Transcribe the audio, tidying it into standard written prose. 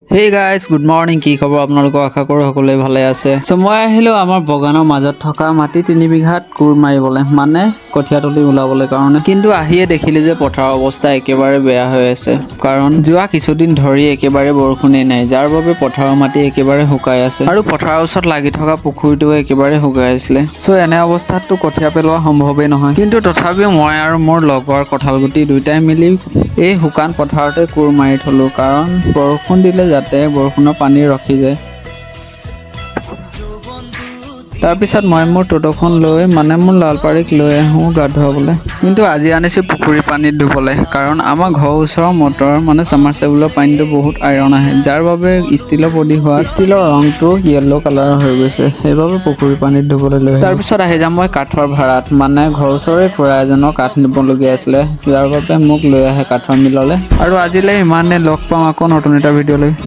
Hey guys, good morning. কি খবৰ আপোনালোকৰ আশা কৰো সকলোৱে ভালে আছে। সো মই আহিলো আমাৰ বগানৰ মাজত থকা মাটি 3 বিঘাত কুৰ মাৰিবলে মানে কঠিয়াতলি উলাবলে কাৰণে কিন্তু আহিয়ে দেখিলে যে পথাৰৰ অৱস্থা একেবাৰে বেয়া হৈ আছে কাৰণ যোৱা কিছুদিন ধৰি একেবাৰে বৰষুণে নাই যাৰ বাবে পথাৰৰ মাটি একেবাৰে শুকাই আছে আৰু পথাৰৰ ওচৰত লাগি থকা পুখুৰীটো একেবাৰে শুকাই আছিল। সো এনে অৱস্থাতটো কঠিয়া পেলোৱা সম্ভৱেই নহয় কিন্তু তথাপিও মই আৰু মোৰ লগৰ কঁঠালগুটি দুইটাই মিলি এই শুকান পথাৰতে কুৰ মাৰি থলো কাৰণ বৰষুণ দিলে যাতে বৰষুণৰ পানী ৰখি যায়। তাৰপিছত মই মোৰ টোটোখন লৈ মানে মোৰ লালপাৰীক লৈ আহোঁ গা ধুৱাবলৈ কিন্তু আজি আনিছোঁ পুখুৰী পানীত ধুবলৈ কাৰণ আমাৰ ঘৰৰ ওচৰৰ মটৰ মানে চামাৰচেবুলৰ পানীটো বহুত আইৰণ আহে যাৰ বাবে ষ্টিলৰ বডি হোৱা ষ্টিলৰ ৰংটো য়েল্লো কালাৰ হৈ গৈছে সেইবাবে পুখুৰী পানীত ধুবলৈ লৈ তাৰপিছত আহি যাম মই কাঠৰ ভাড়াত মানে ঘৰৰ ওচৰৰে খুৰা এজনৰ কাঠ নিবলগীয়া আছিলে যাৰ বাবে মোক লৈ আহে কাঠৰ মিললৈ আৰু আজিলৈ ইমানে লগ পাম আকৌ নতুন এটা ভিডিঅ' লৈ।